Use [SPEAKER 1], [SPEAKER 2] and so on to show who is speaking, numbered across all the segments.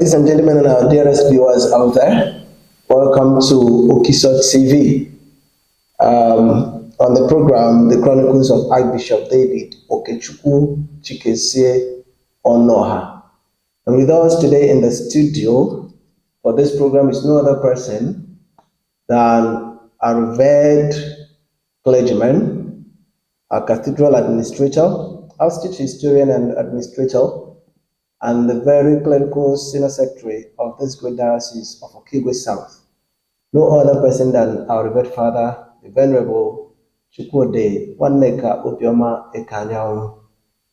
[SPEAKER 1] Ladies and gentlemen, and our dearest viewers out there, welcome to Okechukwu TV. On the program, the Chronicles of Archbishop David Okechukwu, Chikezie, Ọnụoha. And with us today in the studio for this program is no other person than a revered clergyman, a cathedral administrator, our state historian and administrator, and the very clerical synod secretary of this great diocese of Okigwe South. No other person than our revered father, the venerable Chukwudi Waneka Obioma Ekanyawu.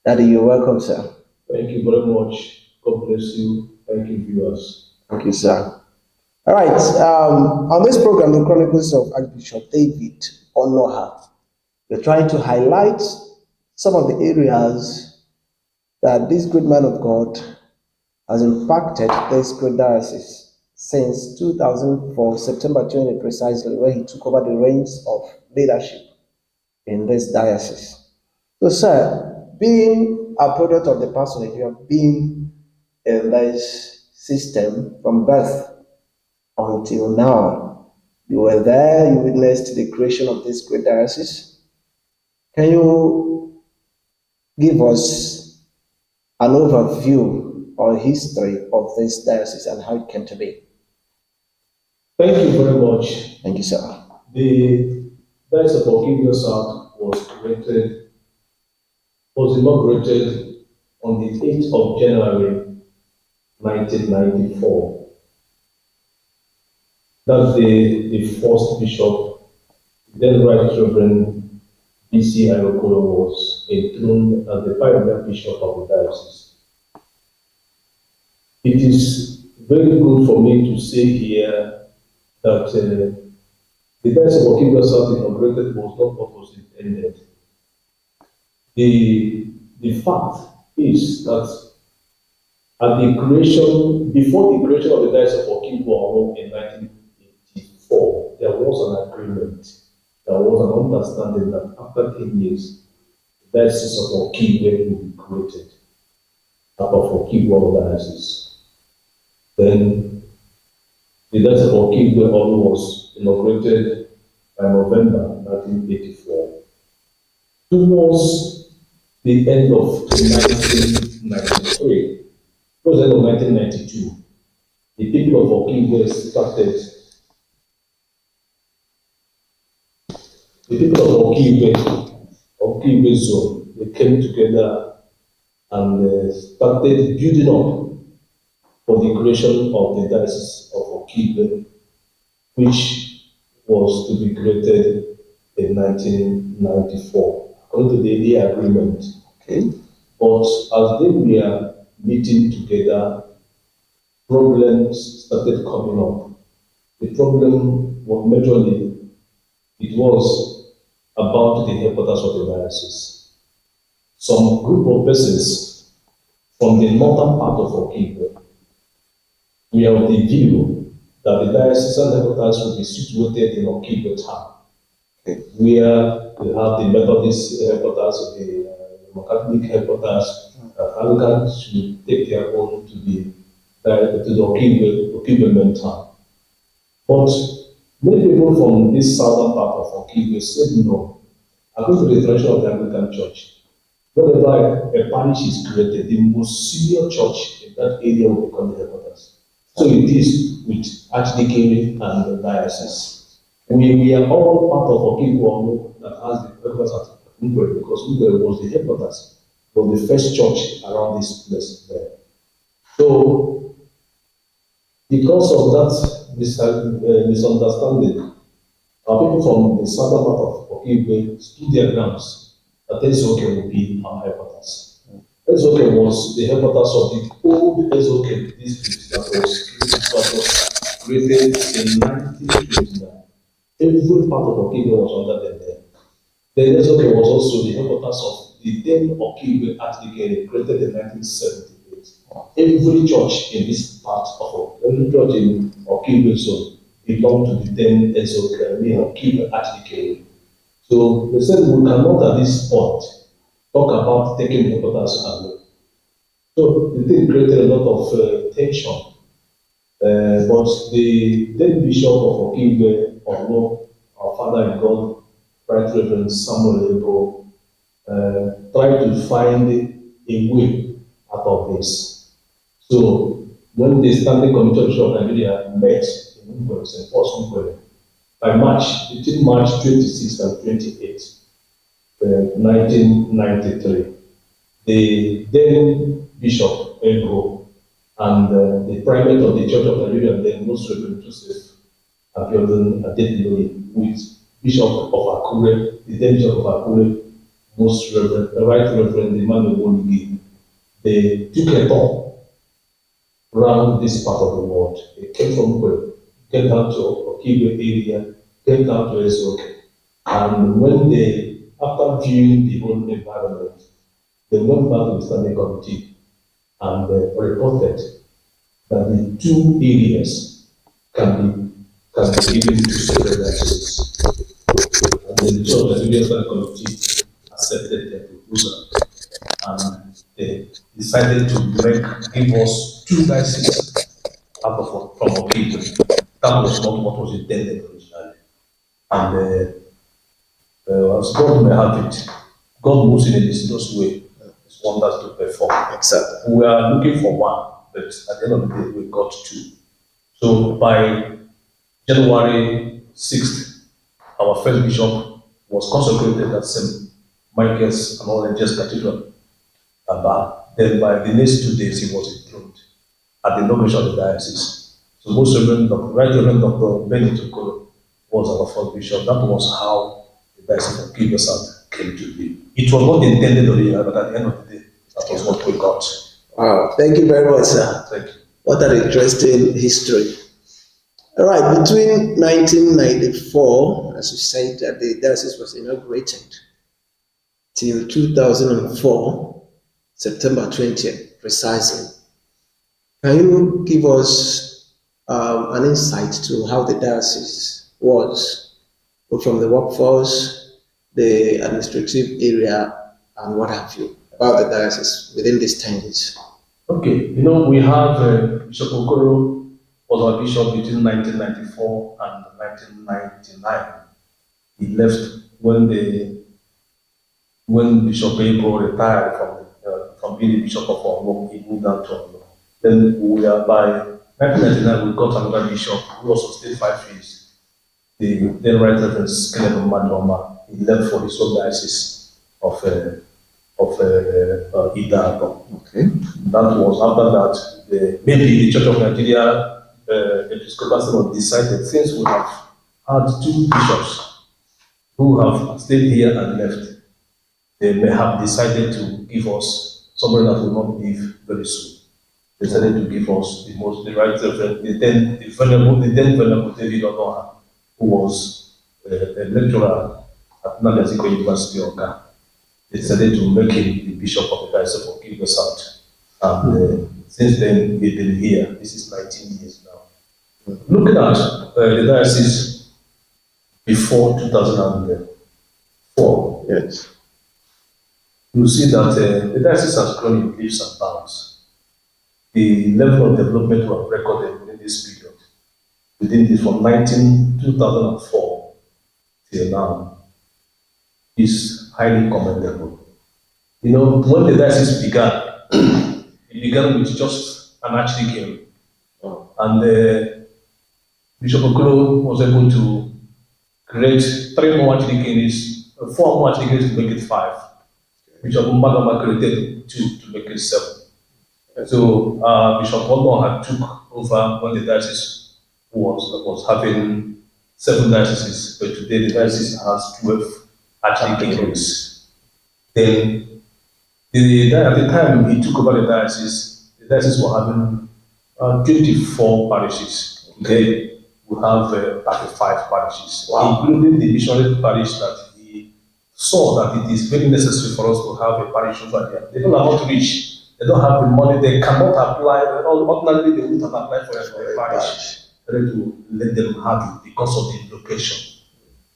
[SPEAKER 1] Daddy, you're welcome, sir.
[SPEAKER 2] Thank you very much. God bless you. Thank you, viewers.
[SPEAKER 1] Thank you, sir. All right. On this program, the Chronicles of Archbishop David Ọnụoha, we're trying to highlight some of the areas that this good man of God has impacted this great diocese since 2004, September 20 precisely, when he took over the reins of leadership in this diocese. So, sir, being a product of the personage, you have been in this system from birth until now. You were there, you witnessed the creation of this great diocese. Can you give us an overview or history of this diocese and how it came to be?
[SPEAKER 2] Thank you very much.
[SPEAKER 1] Thank you, sir.
[SPEAKER 2] The Diocese of Okigwe South was inaugurated on the 8th of January 1994. That's the first bishop, then Right Reverend B.C. Ayokolo, was enthroned as the pioneer bishop of the diocese. It is very good for me to say here that the Diocese of Okigwe South inaugurated was not what was intended. The fact is that before the creation of the Diocese of Okigwe in 1984, there was an agreement. There was an understanding that after 10 years, the Diocese of Okigwe will be created out of Okigwe Diocese. Then the Diocese of Okigwe was inaugurated by November 1984. Towards the end of 1993, towards the end of 1992, the people of Okigwe started. The people of Okigwe zone, they came together and started building up for the creation of the Diocese of Okigwe, which was to be created in 1994, according to the agreement. Okay. But as they were meeting together, problems started coming up. The problem was majorly, it was about the headquarters of the diocese. Some group of persons from the northern part of Okigwe were of the view that the diocesan headquarters would be situated in Okigwe town, where we have the Methodist headquarters, the Catholic headquarters, that Anglicans should take their own to the Okigwe main town. But many people from this southern part of Okigwe said no. According to the tradition of the Anglican Church, whenever a parish is created, the most senior church in that area will become the headquarters. So it is with Archdeaconry and the diocese. We are all part of Okigwe that has the headquarters at Ngwere, because Ngwere was the headquarters, was the first church around this place there. So, because of that misunderstanding, our people from the southern part of Okigwe stood their grounds that Ezoke would be our headquarters. Ezoke was the headquarters of the old Ezoke district that was created in 1929. Every part of Okigwe was under them there. Then Ezoke was also the headquarters of the then Okigwe Archdeaconry, created in 1978. Every church in this part of every church in Okigwe zone belonged to the then Ezoke, Okigwe Archdeaconry. So they said we cannot at this point talk about taking headquarters away. So the thing created a lot of tension But the then Bishop of Okechukwu, although our Father in God, Right Reverend Samuel Ebro, tried to find a way out of this. So when the Standing Committee of Nigeria met in Ngwere, St. Paul's Ngwere, by March, between March 26 and 28, 1993, the then Bishop Ebro and the Primate of the Church of Nigeria, then Most Reverend Joseph Abiodun Adediloye, with Bishop of Akure, the then Bishop of Akure, Most Reverend, the Right Reverend Emmanuel Oligi, they took a tour around this part of the world. They came from Ngwere, came down to Okigwe area, came down to Ezoke. And when they, after viewing the whole environment, they went back to the Standing Committee and reported that the two areas can be given to separate diocese. And the Church of the Diocesan Committee accepted their proposal, and they decided to give us two dioceses out of from Okechukwu. That was not what was intended originally. And as God may have it, God moves in a mysterious way. It's wonders to perform.
[SPEAKER 1] Exactly.
[SPEAKER 2] We are looking for one, but at the end of the day, we got two. So by January 6th, our first bishop was consecrated at St. Michael's and All-Angels Cathedral. Then by the next 2 days, he was enthroned at the inauguration of the diocese. So Most Reverend Dr. Right Reverend Dr. Benito Kolo was our first bishop. That was how the diocese of Chikezie came to be. It was not intended originally, but at the end of the day, that was what we got.
[SPEAKER 1] Wow, thank you very much, sir.
[SPEAKER 2] Thank you.
[SPEAKER 1] What an interesting history. All right, between 1994, as you said, that the diocese was inaugurated, till 2004, September 20th, precisely. Can you give us an insight to how the diocese was, both from the workforce, the administrative area, and what have you, about the diocese within these 10 years?
[SPEAKER 2] Okay, we have Bishop Okoro was our bishop between 1994 and 1999. He left when Bishop Ebro retired from being the bishop of Ọnụoha. He moved down to Ọnụoha. Then by 1999 we got another bishop who also stayed 5 years. The then Right Reverend Skeleton Madoma. He left for his own diocese of Idaho.
[SPEAKER 1] Okay.
[SPEAKER 2] That was after that, maybe the Church of Nigeria Episcopal Synod decided, since we have had two bishops who have stayed here and left, they may have decided to give us somebody that will not leave very soon. They decided to give us the Right Reverend, the then Venerable David Ọnụoha, who was a lecturer at Nnamdi University of Ghana. They decided to make him the bishop of the Diocese of Okigwe South. And since then, we've been here. This is 19 years now. Looking at the diocese before 2004,
[SPEAKER 1] yes,
[SPEAKER 2] you see that the diocese has grown in leaps and bounds. The level of development we have recorded within this period, from 2004 till now, is highly commendable. When the diocese began, it began with just an archdeacon. And Bishop Okoro was able to create 4 more archdeacons to make it 5. Bishop Mbagama created 2 to make it 7. So Bishop Ọnụoha took over when the diocese was having 7 dioceses, but today the diocese has 12 archdeacons. Then at the time he took over the diocese were having 24 parishes. Today we have 35 parishes, including the missionary parish that he saw that it is very necessary for us to have a parish over there. They don't have outreach. They don't have the money. They cannot apply. Ordinarily, they wouldn't have applied for a parish. They had to let them have it because of the location.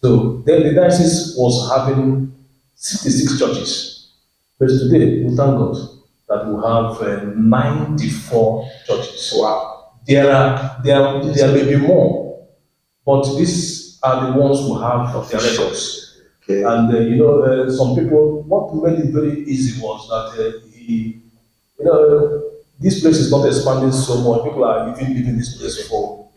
[SPEAKER 2] So then the diocese was having 66 churches. But today, we thank God that we have 94 churches.
[SPEAKER 1] Wow.
[SPEAKER 2] there may be more, but these are the ones who have their records.
[SPEAKER 1] Okay.
[SPEAKER 2] And some people, what made it very easy was that this place is not expanding so much. People are even leaving this place for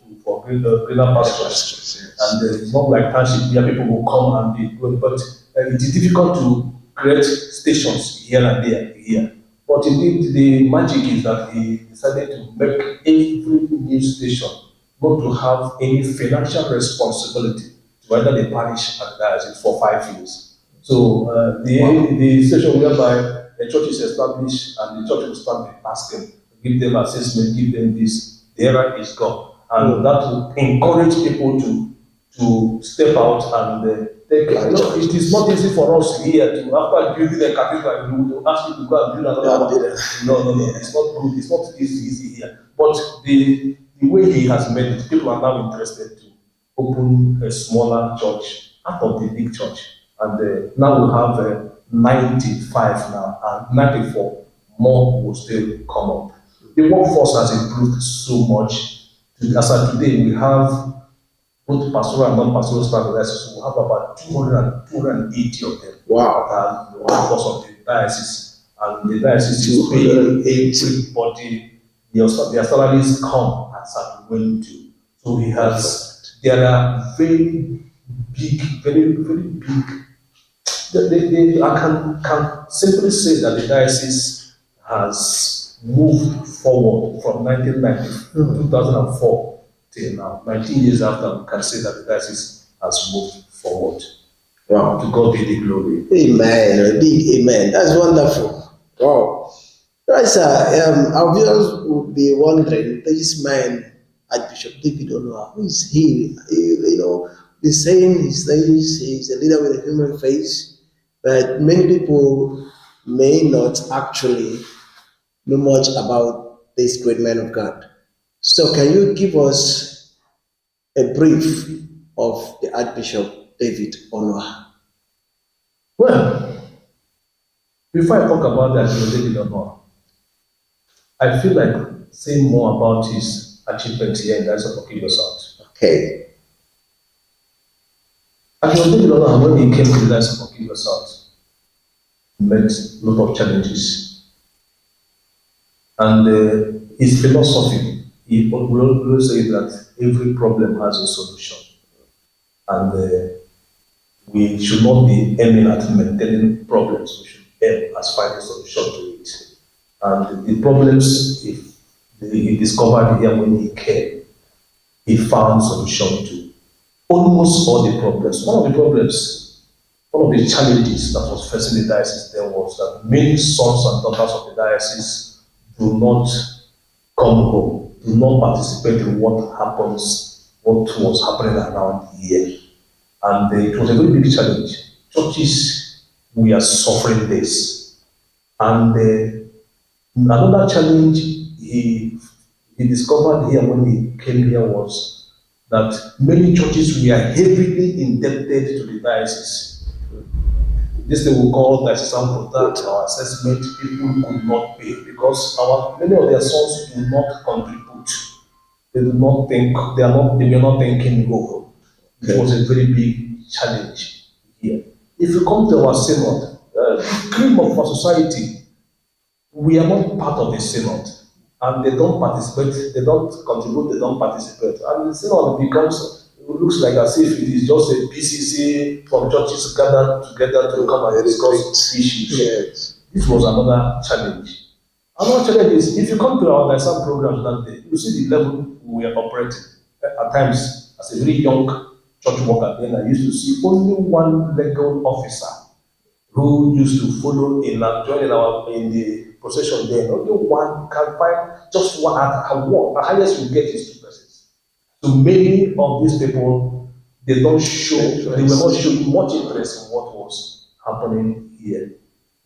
[SPEAKER 2] greener pastures.
[SPEAKER 1] Yes.
[SPEAKER 2] And it's not like township where people will come and be good, but it is difficult to create stations here and there here. But indeed, the magic is that he decided to make every new station not to have any financial responsibility to either the parish and diocese for 5 years. So the station whereby the church is established and the church will start the asking, give them assessment, give them this, the error is gone. And that will encourage people to step out and take care. It is not easy for us here to, after building a cathedral, we will ask you to go and build another one. No, it's not good, it's not easy here. But the way he has made it, people are now interested to open a smaller church out of the big church. And now we have 95 now, and 94 more will still come up. The workforce has improved so much. As of today, we have both pastoral and non-pastoral staff. So we have about 280 of them.
[SPEAKER 1] Wow.
[SPEAKER 2] The workforce of the diocese, and the diocese is paying everybody. Their salaries come as at when to. So he has. There are very big. I can simply say that the diocese has moved forward from 2004 till now. 19 years after, we can say that the diocese has moved forward.
[SPEAKER 1] Wow.
[SPEAKER 2] To God be the glory.
[SPEAKER 1] Amen. Big amen. That's wonderful. Wow. Right, sir. Our viewers would be wondering, this man, Archbishop David Ọnụoha, who is he? The saying he's a leader with a human face, but many people may not actually know much about this great man of God. So can you give us a brief of the Archbishop David Ọnụoha?
[SPEAKER 2] Well, before I talk about the Archbishop David Ọnụoha, I feel like saying more about his achievements here in the Diocese of Okechukwu South.
[SPEAKER 1] Okay.
[SPEAKER 2] Archbishop David Ọnụoha, when he came to the Diocese of Okechukwu South, met a lot of challenges. And his philosophy, he will always say that every problem has a solution. And we should not be aiming at maintaining problems, we should aim at finding a solution to it. And the problems he discovered here when he came, he found solution to almost all the problems. One of the challenges that was facing the diocese then was that many sons and daughters of the diocese do not come home, do not participate in what was happening around here. And it was a very big challenge. Churches, we are suffering this. And another challenge he discovered here when he came here was that many churches were heavily indebted to the diocese. This thing we call diocesan product or assessment, people could not pay because many of their sons do not contribute. They do not think, they were not thinking go. It was a very big challenge here. If you come to our synod, the cream of our society, we are not part of the synod. And they don't participate, they don't contribute, they don't participate. And the synod it looks like as if it is just a PCC from churches gathered together to come and discuss issues.
[SPEAKER 1] Yes.
[SPEAKER 2] This was another challenge. Another challenge is, if you come to our diocesan programs that day, you see the level we are operating. At times, as a very young church worker, then I used to see only one legal officer who used to follow in the procession there. Only one can find just one at one. The highest you get is 2 persons. So many of these people, they were not showing much interest in what was happening here.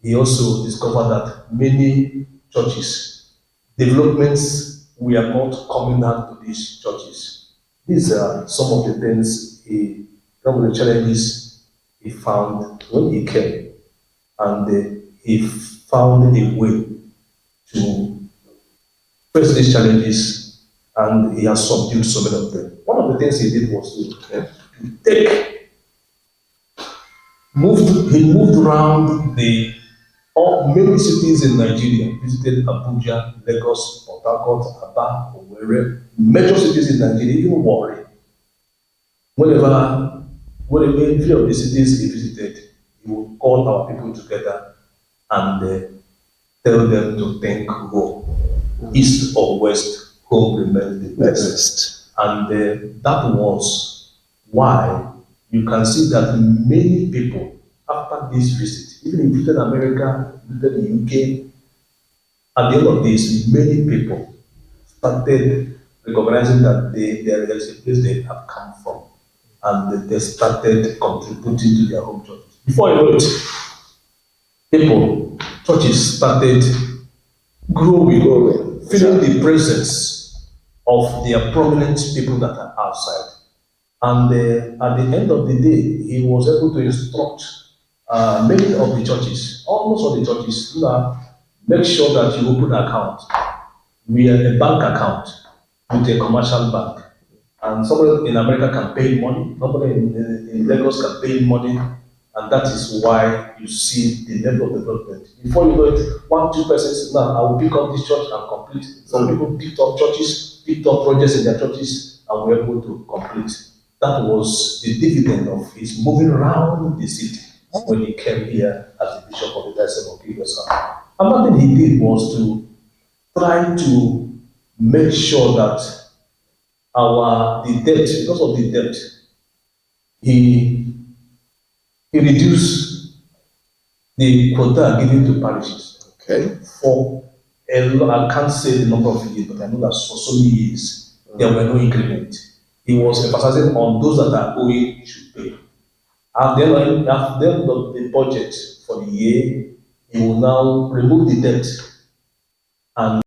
[SPEAKER 2] He also discovered that many churches, developments were not coming out to these churches. These are some of the things some of the challenges he found when he came. And he found a way to face these challenges and he has subdued so many of them. One of the things he did was to he moved around the many cities in Nigeria, visited Abuja, Lagos, Port Harcourt, Aba, Owerri, major cities in Nigeria, even Warri. Whenever any of the cities he visited, he would call our people together and tell them to think home, east or west, home remains the best. And that was why you can see that many people, after this visit, even in Britain, America, Britain, UK, at the end of this, many people started recognizing that there is a place they have come from, and they started contributing to their home churches. Before you know it, churches started growing, feeling the presence of their prominent people that are outside. And at the end of the day, he was able to instruct many of the churches, almost all the churches, make sure that you open an account via a bank account with a commercial bank. And somebody in America can pay money, somebody in Lagos can pay money, and that is why you see the level of development. Before you know it, 1-2 persons now, I will pick up this church and complete. Some people picked up churches, picked up projects in their churches, and were able to complete. That was the dividend of his moving around the city when he came here as the bishop of the Diocese of Okechukwu. Another thing he did was to try to make sure that the debt, because of the debt, he reduced the quota given to parishes.
[SPEAKER 1] Okay.
[SPEAKER 2] For I can't say the number of years, but I know that for so many years there were no increment. He was emphasizing on those that are owing should pay. And then at the end of the budget for the year, he will now remove the debt and